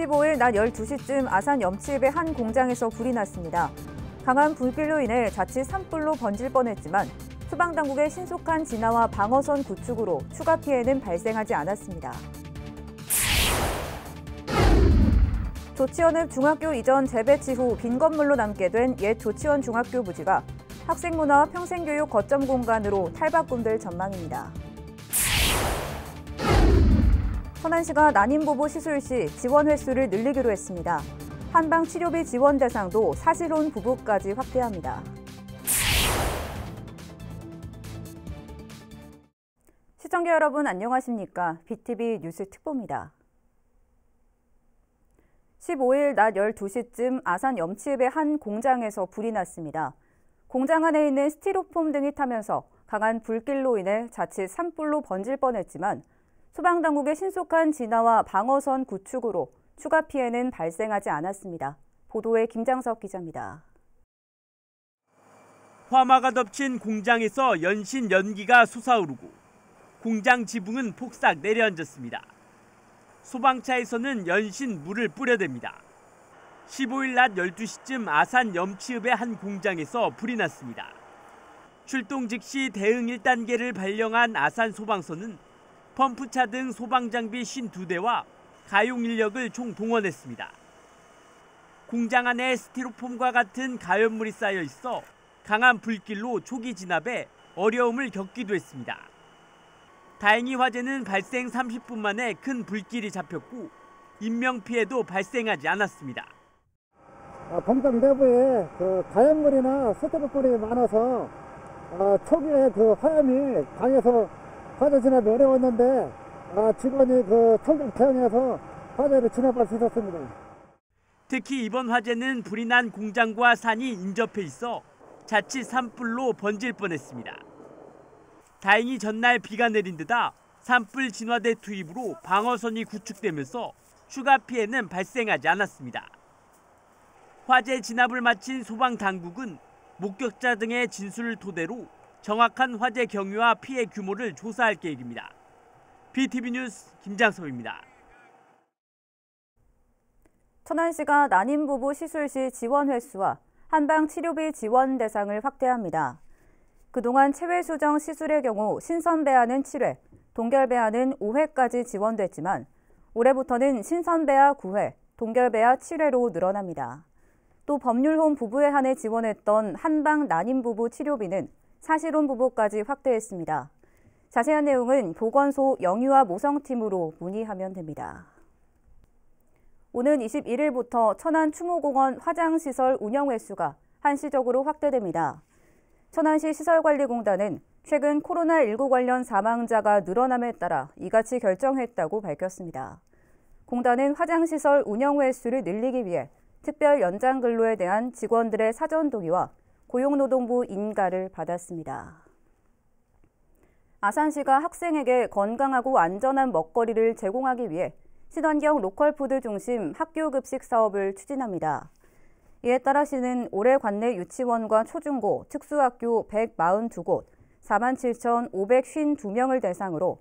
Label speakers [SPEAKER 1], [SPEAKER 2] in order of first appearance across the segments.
[SPEAKER 1] 15일 낮 12시쯤 아산 염치읍의 한 공장에서 불이 났습니다. 강한 불길로 인해 자칫 산불로 번질 뻔했지만 소방당국의 신속한 진화와 방어선 구축으로 추가 피해는 발생하지 않았습니다. 조치원읍 중학교 이전 재배치 후 빈 건물로 남게 된 옛 조치원 중학교 부지가 학생문화와 평생교육 거점 공간으로 탈바꿈될 전망입니다. 천안시가 난임부부 시술 시 지원 횟수를 늘리기로 했습니다. 한방 치료비 지원 대상도 사실혼 부부까지 확대합니다. 시청자 여러분 안녕하십니까? BTV 뉴스 특보입니다. 15일 낮 12시쯤 아산 염치읍의 한 공장에서 불이 났습니다. 공장 안에 있는 스티로폼 등이 타면서 강한 불길로 인해 자칫 산불로 번질 뻔했지만 소방당국의 신속한 진화와 방어선 구축으로 추가 피해는 발생하지 않았습니다. 보도에 김장석 기자입니다.
[SPEAKER 2] 화마가 덮친 공장에서 연신 연기가 솟아오르고 공장 지붕은 폭삭 내려앉았습니다. 소방차에서는 연신 물을 뿌려댑니다. 15일 낮 12시쯤 아산 염치읍의 한 공장에서 불이 났습니다. 출동 즉시 대응 1단계를 발령한 아산 소방서는 펌프차 등 소방장비 52대와 가용 인력을 총 동원했습니다. 공장 안에 스티로폼과 같은 가연물이 쌓여 있어 강한 불길로 초기 진압에 어려움을 겪기도 했습니다. 다행히 화재는 발생 30분 만에 큰 불길이 잡혔고 인명피해도 발생하지 않았습니다.
[SPEAKER 3] 공장 내부에 가연물이나 스티로폼이 많아서 초기에 화염이 강해서 화재 진압이 어려웠는데 직원이 청정 태양에서 화재를 진압할 수 있었습니다.
[SPEAKER 2] 특히 이번 화재는 불이 난 공장과 산이 인접해 있어 자칫 산불로 번질 뻔했습니다. 다행히 전날 비가 내린 데다 산불 진화대 투입으로 방어선이 구축되면서 추가 피해는 발생하지 않았습니다. 화재 진압을 마친 소방당국은 목격자 등의 진술을 토대로 정확한 화재 경위와 피해 규모를 조사할 계획입니다. BTV 뉴스 김장섭입니다.
[SPEAKER 1] 천안시가 난임부부 시술 시 지원 횟수와 한방 치료비 지원 대상을 확대합니다. 그동안 체외수정 시술의 경우 신선배아는 7회, 동결배아는 5회까지 지원됐지만 올해부터는 신선배아 9회, 동결배아 7회로 늘어납니다. 또 법률혼 부부에 한해 지원했던 한방 난임부부 치료비는 사실혼 부부까지 확대했습니다. 자세한 내용은 보건소 영유아 모성팀으로 문의하면 됩니다. 오는 21일부터 천안 추모공원 화장시설 운영 횟수가 한시적으로 확대됩니다. 천안시 시설관리공단은 최근 코로나19 관련 사망자가 늘어남에 따라 이같이 결정했다고 밝혔습니다. 공단은 화장시설 운영 횟수를 늘리기 위해 특별 연장 근로에 대한 직원들의 사전 동의와 고용노동부 인가를 받았습니다. 아산시가 학생에게 건강하고 안전한 먹거리를 제공하기 위해 친환경 로컬푸드 중심 학교급식 사업을 추진합니다. 이에 따라 시는 올해 관내 유치원과 초중고, 특수학교 142곳, 47,552명을 대상으로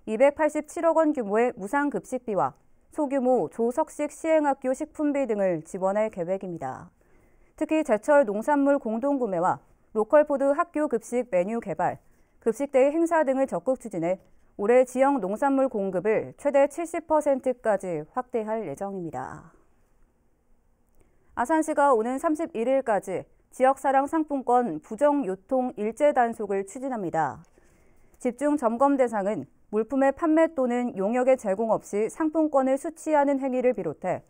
[SPEAKER 1] 287억 원 규모의 무상급식비와 소규모 조석식 시행학교 식품비 등을 지원할 계획입니다. 특히 제철 농산물 공동구매와 로컬푸드 학교 급식 메뉴 개발, 급식대회 행사 등을 적극 추진해 올해 지역 농산물 공급을 최대 70%까지 확대할 예정입니다. 아산시가 오는 31일까지 지역사랑 상품권 부정유통 일제 단속을 추진합니다. 집중 점검 대상은 물품의 판매 또는 용역의 제공 없이 상품권을 수취하는 행위를 비롯해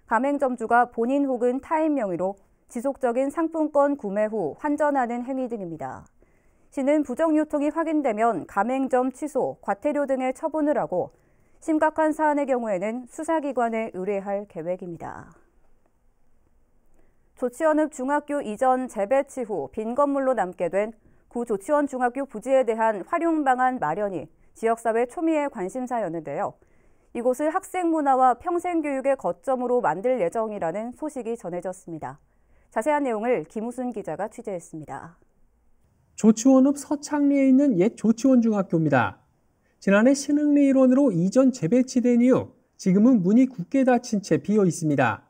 [SPEAKER 1] 가맹점주가 본인 혹은 타인 명의로 지속적인 상품권 구매 후 환전하는 행위 등입니다. 시는 부정유통이 확인되면 가맹점 취소, 과태료 등의 처분을 하고 심각한 사안의 경우에는 수사기관에 의뢰할 계획입니다. 조치원읍 중학교 이전 재배치 후 빈 건물로 남게 된 구 조치원 중학교 부지에 대한 활용 방안 마련이 지역사회 초미의 관심사였는데요. 이곳을 학생 문화와 평생교육의 거점으로 만들 예정이라는 소식이 전해졌습니다. 자세한 내용을 김우순 기자가 취재했습니다.
[SPEAKER 4] 조치원읍 서창리에 있는 옛 조치원 중학교입니다. 지난해 신흥리 일원으로 이전 재배치된 이후 지금은 문이 굳게 닫힌 채 비어 있습니다.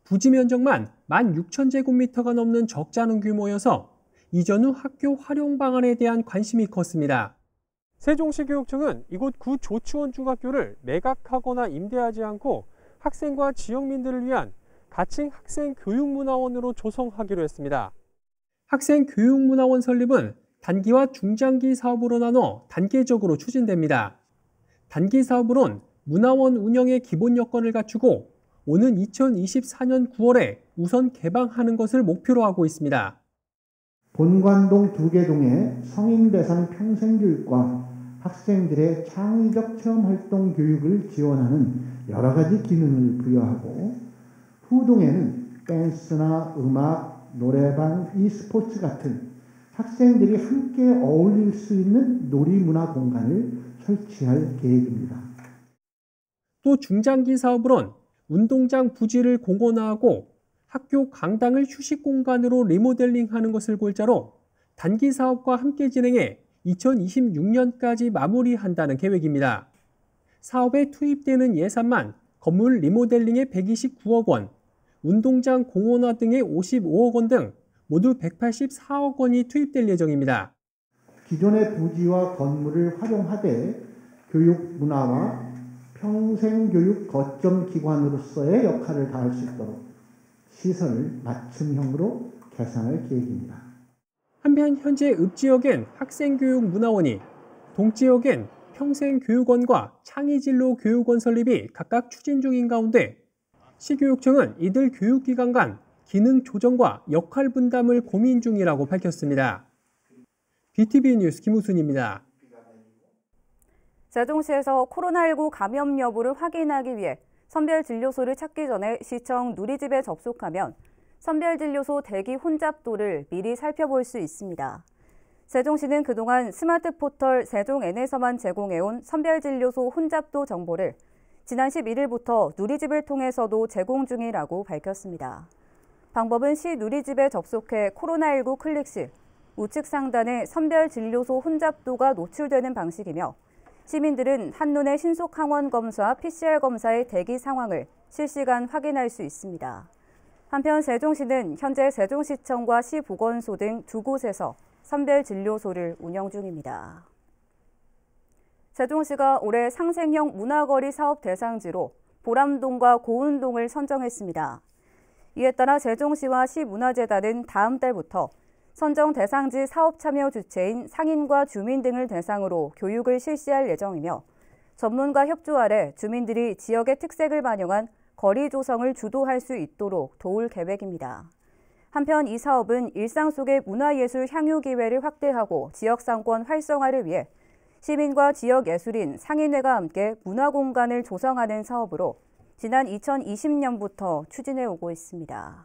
[SPEAKER 4] 부지 면적만 16,000제곱미터가 넘는 적잖은 규모여서 이전 후 학교 활용 방안에 대한 관심이 컸습니다. 세종시 교육청은 이곳 구 조치원 중학교를 매각하거나 임대하지 않고 학생과 지역민들을 위한 가칭 학생교육문화원으로 조성하기로 했습니다. 학생교육문화원 설립은 단기와 중장기 사업으로 나눠 단계적으로 추진됩니다. 단기 사업으론 문화원 운영의 기본 여건을 갖추고 오는 2024년 9월에 우선 개방하는 것을 목표로 하고 있습니다.
[SPEAKER 5] 본관동 2개 동의 성인 대상 평생교육과 학생들의 창의적 체험활동 교육을 지원하는 여러 가지 기능을 부여하고 후동에는 댄스나 음악, 노래방, e스포츠 같은 학생들이 함께 어울릴 수 있는 놀이문화 공간을 설치할 계획입니다.
[SPEAKER 4] 또 중장기 사업으론 운동장 부지를 공원화하고 학교 강당을 휴식 공간으로 리모델링하는 것을 골자로 단기 사업과 함께 진행해 2026년까지 마무리한다는 계획입니다. 사업에 투입되는 예산만 건물 리모델링에 129억 원, 운동장 공원화 등에 55억 원 등 모두 184억 원이 투입될 예정입니다.
[SPEAKER 5] 기존의 부지와 건물을 활용하되 교육 문화와 평생교육 거점 기관으로서의 역할을 다할 수 있도록 시설을 맞춤형으로 개선할 계획입니다.
[SPEAKER 4] 한편 현재 읍지역엔 학생교육문화원이, 동지역엔 평생교육원과 창의진로 교육원 설립이 각각 추진 중인 가운데 시교육청은 이들 교육기관 간 기능 조정과 역할 분담을 고민 중이라고 밝혔습니다. BTV 뉴스 김우순입니다.
[SPEAKER 1] 세종시에서 코로나19 감염 여부를 확인하기 위해 선별진료소를 찾기 전에 시청 누리집에 접속하면 선별진료소 대기 혼잡도를 미리 살펴볼 수 있습니다. 세종시는 그동안 스마트 포털 세종N에서만 제공해온 선별진료소 혼잡도 정보를 지난 11일부터 누리집을 통해서도 제공 중이라고 밝혔습니다. 방법은 시 누리집에 접속해 코로나19 클릭 시 우측 상단에 선별진료소 혼잡도가 노출되는 방식이며 시민들은 한눈에 신속 항원 검사, PCR 검사의 대기 상황을 실시간 확인할 수 있습니다. 한편 세종시는 현재 세종시청과 시보건소 등 2곳에서 선별진료소를 운영 중입니다. 세종시가 올해 상생형 문화거리 사업 대상지로 보람동과 고운동을 선정했습니다. 이에 따라 세종시와 시문화재단은 다음 달부터 선정 대상지 사업 참여 주체인 상인과 주민 등을 대상으로 교육을 실시할 예정이며 전문가 협조 아래 주민들이 지역의 특색을 반영한 거리 조성을 주도할 수 있도록 도울 계획입니다. 한편 이 사업은 일상 속의 문화예술 향유 기회를 확대하고 지역 상권 활성화를 위해 시민과 지역 예술인 상인회가 함께 문화공간을 조성하는 사업으로 지난 2020년부터 추진해 오고 있습니다.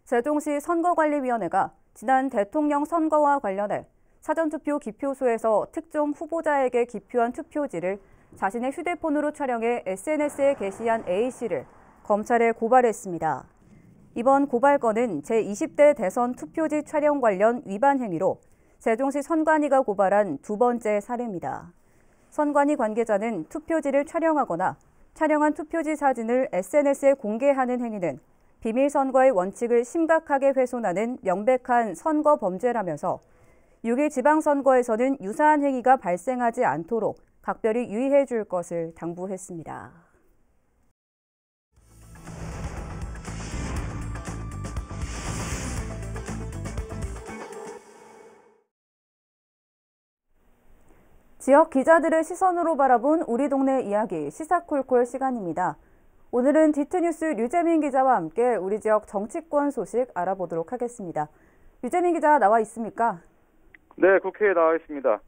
[SPEAKER 1] 세종시 선거관리위원회가 지난 대통령 선거와 관련해 사전투표 기표소에서 특정 후보자에게 기표한 투표지를 자신의 휴대폰으로 촬영해 SNS에 게시한 A씨를 검찰에 고발했습니다. 이번 고발건은 제20대 대선 투표지 촬영 관련 위반 행위로 세종시 선관위가 고발한 두 번째 사례입니다. 선관위 관계자는 투표지를 촬영하거나 촬영한 투표지 사진을 SNS에 공개하는 행위는 비밀선거의 원칙을 심각하게 훼손하는 명백한 선거 범죄라면서 6일 지방선거에서는 유사한 행위가 발생하지 않도록 각별히 유의해 줄 것을 당부했습니다. 지역 기자들의 시선으로 바라본 우리 동네 이야기 시사콜콜 시간입니다. 오늘은 디트뉴스 류재민 기자와 함께 우리 지역 정치권 소식 알아보도록 하겠습니다. 류재민 기자 나와 있습니까?
[SPEAKER 6] 네, 국회에 나와 있습니다.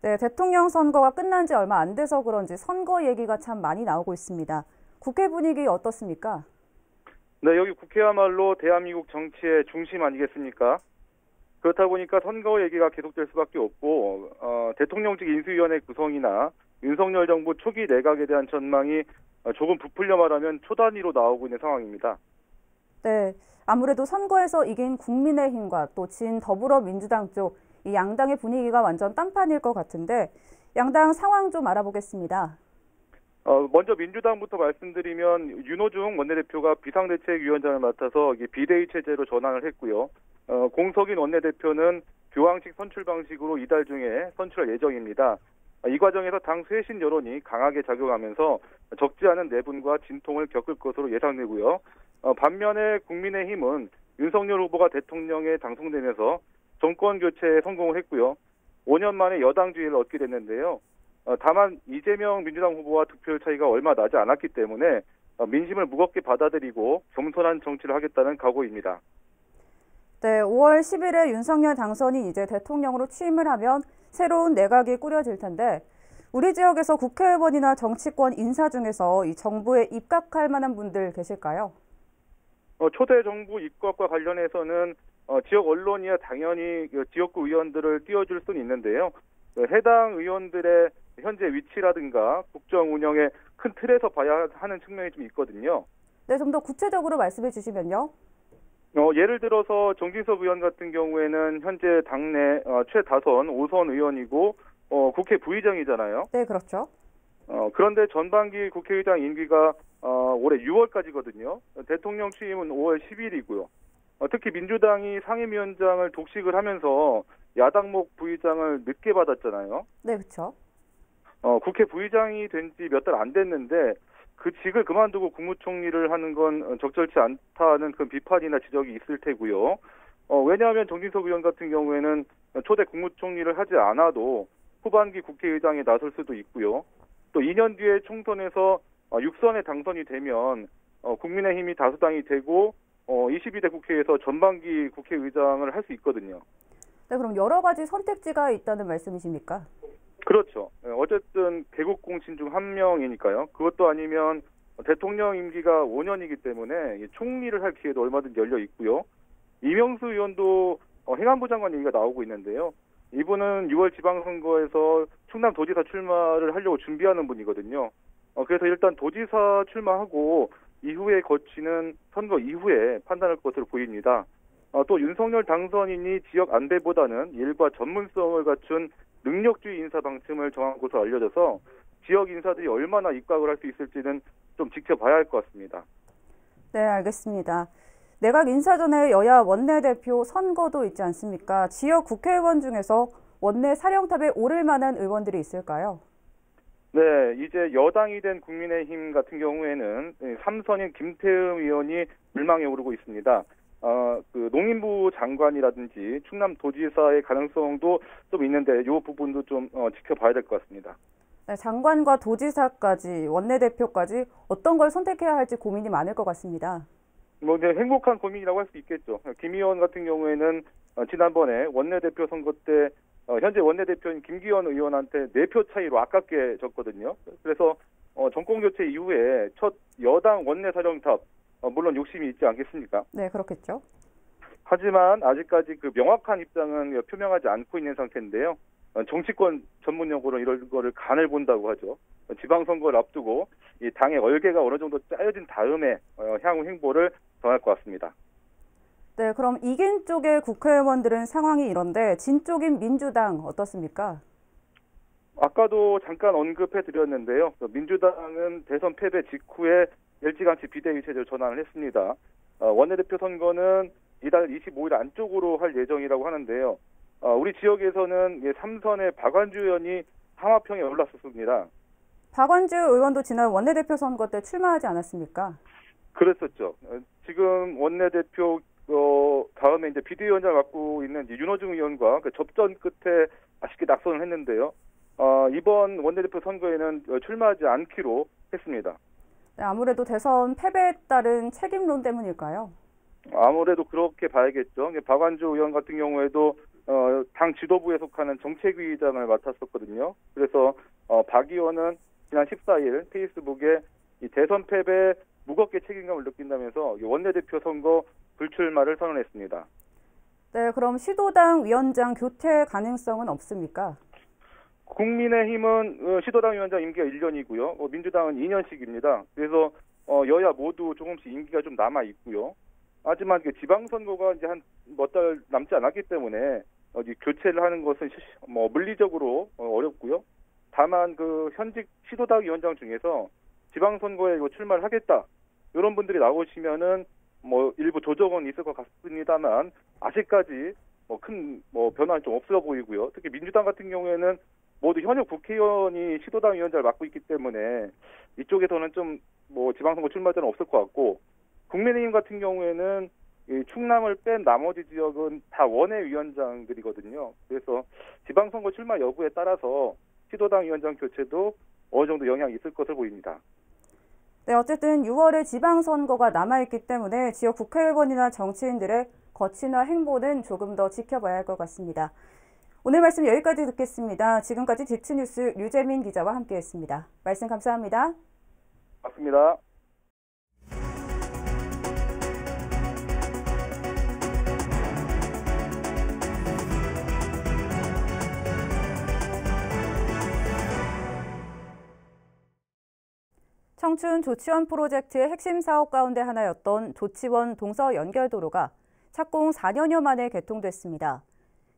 [SPEAKER 1] 네, 대통령 선거가 끝난 지 얼마 안 돼서 그런지 선거 얘기가 참 많이 나오고 있습니다. 국회 분위기 어떻습니까?
[SPEAKER 6] 네, 여기 국회야말로 대한민국 정치의 중심 아니겠습니까? 그렇다 보니까 선거 얘기가 계속될 수밖에 없고 대통령직 인수위원회 구성이나 윤석열 정부 초기 내각에 대한 전망이 조금 부풀려 말하면 초단위로 나오고 있는 상황입니다.
[SPEAKER 1] 네, 아무래도 선거에서 이긴 국민의힘과 또 진 더불어민주당 쪽 이 양당의 분위기가 완전 딴판일 것 같은데 양당 상황 좀 알아보겠습니다.
[SPEAKER 6] 먼저 민주당부터 말씀드리면 윤호중 원내대표가 비상대책위원장을 맡아서 비대위 체제로 전환을 했고요. 공석인 원내대표는 교황식 선출 방식으로 이달 중에 선출할 예정입니다. 이 과정에서 당 쇄신 여론이 강하게 작용하면서 적지 않은 내분과 진통을 겪을 것으로 예상되고요. 반면에 국민의힘은 윤석열 후보가 대통령에 당선되면서 정권 교체에 성공을 했고요. 5년 만에 여당 지위를 얻게 됐는데요. 다만 이재명 민주당 후보와 득표율 차이가 얼마 나지 않았기 때문에 민심을 무겁게 받아들이고 겸손한 정치를 하겠다는 각오입니다.
[SPEAKER 1] 네, 5월 10일에 윤석열 당선이 이제 대통령으로 취임을 하면 새로운 내각이 꾸려질 텐데 우리 지역에서 국회의원이나 정치권 인사 중에서 이 정부에 입각할 만한 분들 계실까요?
[SPEAKER 6] 초대 정부 입각과 관련해서는 지역 언론이야 당연히 지역구 의원들을 띄워줄 수는 있는데요. 해당 의원들의 현재 위치라든가 국정 운영의 큰 틀에서 봐야 하는 측면이 좀 있거든요.
[SPEAKER 1] 네, 좀 더 구체적으로 말씀해 주시면요.
[SPEAKER 6] 예를 들어서 정진석 의원 같은 경우에는 현재 당내 최다선 5선 의원이고 국회 부의장이잖아요.
[SPEAKER 1] 네, 그렇죠.
[SPEAKER 6] 그런데 전반기 국회의장 임기가 올해 6월까지거든요. 대통령 취임은 5월 10일이고요. 특히 민주당이 상임위원장을 독식을 하면서 야당목 부의장을 늦게 받았잖아요.
[SPEAKER 1] 네, 그렇죠.
[SPEAKER 6] 국회 부의장이 된 지 몇 달 안 됐는데 그 직을 그만두고 국무총리를 하는 건 적절치 않다는 그 비판이나 지적이 있을 테고요. 왜냐하면 정진석 의원 같은 경우에는 초대 국무총리를 하지 않아도 후반기 국회의장에 나설 수도 있고요. 또 2년 뒤에 총선에서 6선에 당선이 되면 국민의힘이 다수당이 되고 22대 국회에서 전반기 국회의장을 할 수 있거든요.
[SPEAKER 1] 네, 그럼 여러 가지 선택지가 있다는 말씀이십니까?
[SPEAKER 6] 그렇죠. 어쨌든 개국공신 중 한 명이니까요. 그것도 아니면 대통령 임기가 5년이기 때문에 총리를 할 기회도 얼마든지 열려 있고요. 이명수 의원도 행안부 장관 얘기가 나오고 있는데요. 이분은 6월 지방선거에서 충남도지사 출마를 하려고 준비하는 분이거든요. 그래서 일단 도지사 출마하고 이후에 거치는 선거 이후에 판단할 것으로 보입니다. 또 윤석열 당선인이 지역 안배보다는 일과 전문성을 갖춘 능력주의 인사 방침을 정한 것으로 알려져서 지역 인사들이 얼마나 입각을 할 수 있을지는 좀 지켜봐야 할 것 같습니다.
[SPEAKER 1] 네, 알겠습니다. 내각 인사 전에 여야 원내대표 선거도 있지 않습니까? 지역 국회의원 중에서 원내 사령탑에 오를 만한 의원들이 있을까요?
[SPEAKER 6] 네, 이제 여당이 된 국민의힘 같은 경우에는 3선인 김태흠 의원이 물망에 오르고 있습니다. 그 농림부 장관이라든지 충남도지사의 가능성도 좀 있는데 이 부분도 좀 지켜봐야 될 것 같습니다.
[SPEAKER 1] 네, 장관과 도지사까지 원내대표까지 어떤 걸 선택해야 할지 고민이 많을 것 같습니다.
[SPEAKER 6] 뭐 이제 행복한 고민이라고 할 수 있겠죠. 김 의원 같은 경우에는 지난번에 원내대표 선거 때 현재 원내대표인 김기현 의원한테 4표 차이로 아깝게 졌거든요. 그래서 정권 교체 이후에 첫 여당 원내사령탑 물론 욕심이 있지 않겠습니까?
[SPEAKER 1] 네, 그렇겠죠.
[SPEAKER 6] 하지만 아직까지 그 명확한 입장은 표명하지 않고 있는 상태인데요. 정치권 전문 용어로 이런 거를 간을 본다고 하죠. 지방선거를 앞두고 이 당의 얼개가 어느 정도 짜여진 다음에 향후 행보를 정할 것 같습니다.
[SPEAKER 1] 네, 그럼 이긴 쪽의 국회의원들은 상황이 이런데 진 쪽인 민주당 어떻습니까?
[SPEAKER 6] 아까도 잠깐 언급해 드렸는데요. 민주당은 대선 패배 직후에 일찌감치 비대위 체제로 전환을 했습니다. 원내대표 선거는 이달 25일 안쪽으로 할 예정이라고 하는데요. 우리 지역에서는 3선의 박완주 의원이 하마평에 올랐었습니다.
[SPEAKER 1] 박완주 의원도 지난 원내대표 선거 때 출마하지 않았습니까?
[SPEAKER 6] 그랬었죠. 지금 원내대표 다음에 이제 비대위원장을 맡고 있는 윤호중 의원과 그 접전 끝에 아쉽게 낙선을 했는데요. 이번 원내대표 선거에는 출마하지 않기로 했습니다.
[SPEAKER 1] 네, 아무래도 대선 패배에 따른 책임론 때문일까요?
[SPEAKER 6] 아무래도 그렇게 봐야겠죠. 박완주 의원 같은 경우에도 당 지도부에 속하는 정책위의장을 맡았었거든요. 그래서 박 의원은 지난 14일 페이스북에 이 대선 패배에 무겁게 책임감을 느낀다면서 원내대표 선거 불출마를 선언했습니다.
[SPEAKER 1] 네, 그럼 시도당 위원장 교체 가능성은 없습니까?
[SPEAKER 6] 국민의힘은 시도당 위원장 임기가 1년이고요. 민주당은 2년씩입니다. 그래서 여야 모두 조금씩 임기가 좀 남아 있고요. 하지만 지방선거가 이제 한 몇 달 남지 않았기 때문에 교체를 하는 것은 물리적으로 어렵고요. 다만 그 현직 시도당 위원장 중에서 지방선거에 출마를 하겠다 이런 분들이 나오시면은 뭐 일부 조정은 있을 것 같습니다만 아직까지 뭐 큰 변화는 좀 없어 보이고요. 특히 민주당 같은 경우에는 모두 현역 국회의원이 시도당 위원장을 맡고 있기 때문에 이쪽에서는 좀 뭐 지방선거 출마자는 없을 것 같고, 국민의힘 같은 경우에는 이 충남을 뺀 나머지 지역은 다 원외위원장들이거든요. 그래서 지방선거 출마 여부에 따라서 시도당 위원장 교체도 어느 정도 영향이 있을 것으로 보입니다.
[SPEAKER 1] 네, 어쨌든 6월에 지방선거가 남아있기 때문에 지역 국회의원이나 정치인들의 거취나 행보는 조금 더 지켜봐야 할 것 같습니다. 오늘 말씀 여기까지 듣겠습니다. 지금까지 디츠뉴스 류재민 기자와 함께했습니다. 말씀 감사합니다.
[SPEAKER 6] 맞습니다.
[SPEAKER 1] 청춘 조치원 프로젝트의 핵심 사업 가운데 하나였던 조치원 동서 연결도로가 착공 4년여 만에 개통됐습니다.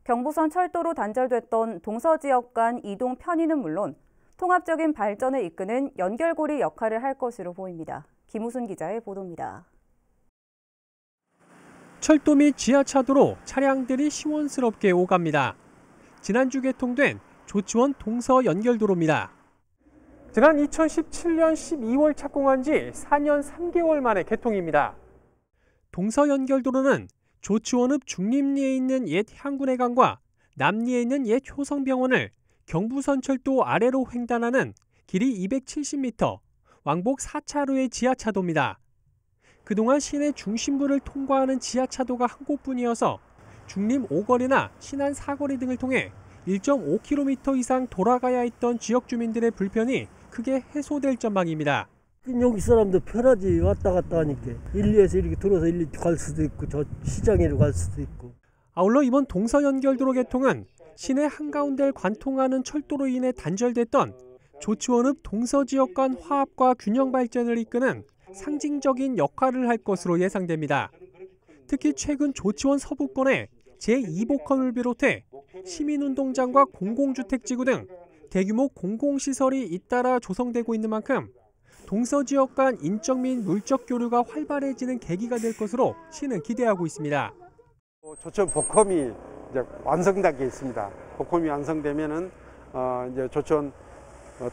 [SPEAKER 1] 경부선 철도로 단절됐던 동서 지역 간 이동 편의는 물론 통합적인 발전을 이끄는 연결고리 역할을 할 것으로 보입니다. 김우순 기자의 보도입니다.
[SPEAKER 4] 철도 및 지하차도로 차량들이 시원스럽게 오갑니다. 지난주 개통된 조치원 동서 연결도로입니다. 지난 2017년 12월 착공한 지 4년 3개월 만에 개통입니다. 동서 연결도로는 조치원읍 중림리에 있는 옛 향군회관과 남리에 있는 옛 효성병원을 경부선철도 아래로 횡단하는 길이 270m, 왕복 4차로의 지하차도입니다. 그동안 시내 중심부를 통과하는 지하차도가 한 곳뿐이어서 중림 5거리나 신안 4거리 등을 통해 1.5km 이상 돌아가야 했던 지역 주민들의 불편이 크게 해소될 전망입니다.
[SPEAKER 7] 여기 사람도 편하지, 왔다 갔다 하니까. 1, 2에서 이렇게 들어서 1, 2 갈 수도 있고 저 시장으로 갈 수도 있고.
[SPEAKER 4] 아울러 이번 동서 연결도로 개통은 시내 한가운데를 관통하는 철도로 인해 단절됐던 조치원읍 동서 지역 간 화합과 균형 발전을 이끄는 상징적인 역할을 할 것으로 예상됩니다. 특히 최근 조치원 서부권에 제2복합을 비롯해 시민운동장과 공공주택지구 등 대규모 공공시설이 잇따라 조성되고 있는 만큼 동서 지역 간 인적 및 물적 교류가 활발해지는 계기가 될 것으로 시는 기대하고 있습니다.
[SPEAKER 8] 조치원 복합이 이제 완성되게 있습니다. 복합이 완성되면은 이제 조치원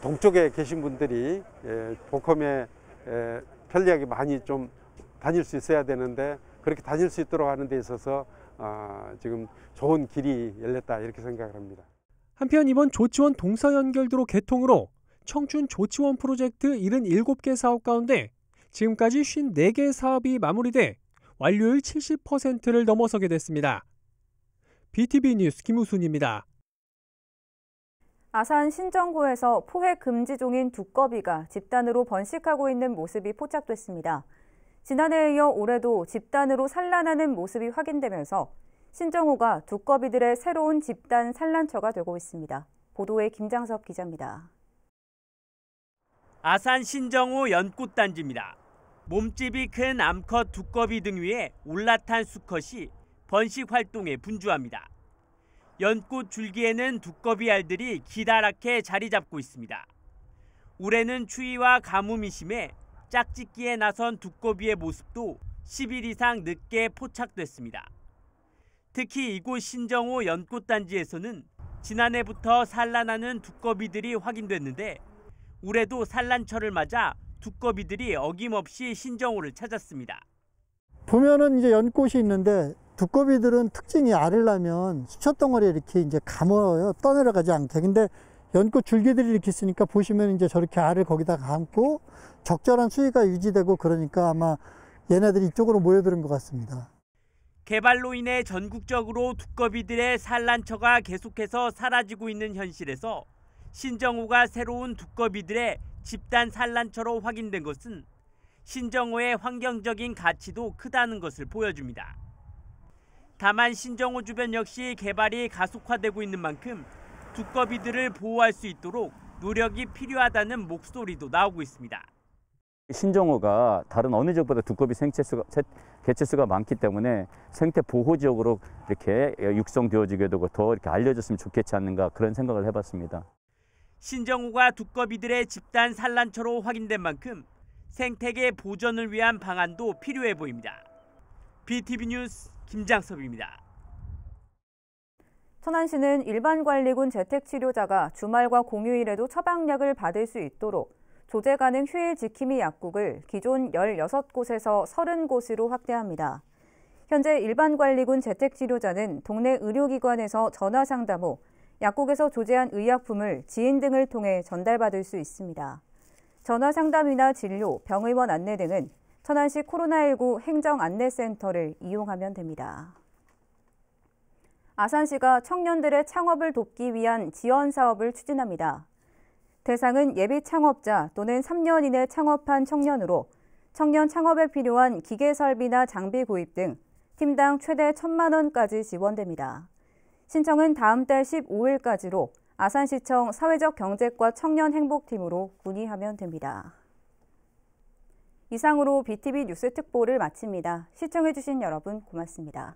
[SPEAKER 8] 동쪽에 계신 분들이 복합에 편리하게 많이 좀 다닐 수 있어야 되는데 그렇게 다닐 수 있도록 하는 데 있어서 지금 좋은 길이 열렸다 이렇게 생각을 합니다.
[SPEAKER 4] 한편 이번 조치원 동서 연결도로 개통으로 청춘 조치원 프로젝트 77개 사업 가운데 지금까지 54개 사업이 마무리돼 완료율 70%를 넘어서게 됐습니다. BTV 뉴스 김우순입니다.
[SPEAKER 1] 아산 신정호에서 포획 금지 종인 두꺼비가 집단으로 번식하고 있는 모습이 포착됐습니다. 지난해에 이어 올해도 집단으로 산란하는 모습이 확인되면서 신정호가 두꺼비들의 새로운 집단 산란처가 되고 있습니다. 보도에 김장섭 기자입니다.
[SPEAKER 2] 아산 신정호 연꽃단지입니다. 몸집이 큰 암컷 두꺼비 등 위에 올라탄 수컷이 번식 활동에 분주합니다. 연꽃 줄기에는 두꺼비 알들이 기다랗게 자리 잡고 있습니다. 올해는 추위와 가뭄이 심해 짝짓기에 나선 두꺼비의 모습도 10일 이상 늦게 포착됐습니다. 특히 이곳 신정호 연꽃단지에서는 지난해부터 산란하는 두꺼비들이 확인됐는데 올해도 산란철을 맞아 두꺼비들이 어김없이 신정호를 찾았습니다.
[SPEAKER 3] 보면은 이제 연꽃이 있는데 두꺼비들은 특징이 알을 낳으면 수초덩어리에 이렇게 이제 감아요. 떠내려가지 않게. 근데 연꽃 줄기들이 이렇게 있으니까 보시면 이제 저렇게 알을 거기다 감고 적절한 수위가 유지되고 그러니까 아마 얘네들이 이쪽으로 모여드는 것 같습니다.
[SPEAKER 2] 개발로 인해 전국적으로 두꺼비들의 산란처가 계속해서 사라지고 있는 현실에서 신정호가 새로운 두꺼비들의 집단 산란처로 확인된 것은 신정호의 환경적인 가치도 크다는 것을 보여줍니다. 다만 신정호 주변 역시 개발이 가속화되고 있는 만큼 두꺼비들을 보호할 수 있도록 노력이 필요하다는 목소리도 나오고 있습니다.
[SPEAKER 9] 신정호가 다른 어느 지역보다 두꺼비 개체수가 많기 때문에 생태 보호 지역으로 이렇게 육성되어지게 되고 더 이렇게 알려졌으면 좋겠지 않는가 그런 생각을 해봤습니다.
[SPEAKER 2] 신정호가 두꺼비들의 집단 산란처로 확인된 만큼 생태계 보전을 위한 방안도 필요해 보입니다. BTV 뉴스 김장섭입니다.
[SPEAKER 1] 천안시는 일반관리군 재택치료자가 주말과 공휴일에도 처방약을 받을 수 있도록 조제 가능 휴일 지킴이 약국을 기존 16곳에서 30곳으로 확대합니다. 현재 일반관리군 재택치료자는 동네 의료기관에서 전화상담 후 약국에서 조제한 의약품을 지인 등을 통해 전달받을 수 있습니다. 전화상담이나 진료, 병의원 안내 등은 천안시 코로나19 행정안내센터를 이용하면 됩니다. 아산시가 청년들의 창업을 돕기 위한 지원 사업을 추진합니다. 대상은 예비 창업자 또는 3년 이내 창업한 청년으로 청년 창업에 필요한 기계 설비나 장비 구입 등 팀당 최대 1,000만 원까지 지원됩니다. 신청은 다음 달 15일까지로 아산시청 사회적 경제과 청년행복팀으로 문의하면 됩니다. 이상으로 BTV 뉴스 특보를 마칩니다. 시청해주신 여러분 고맙습니다.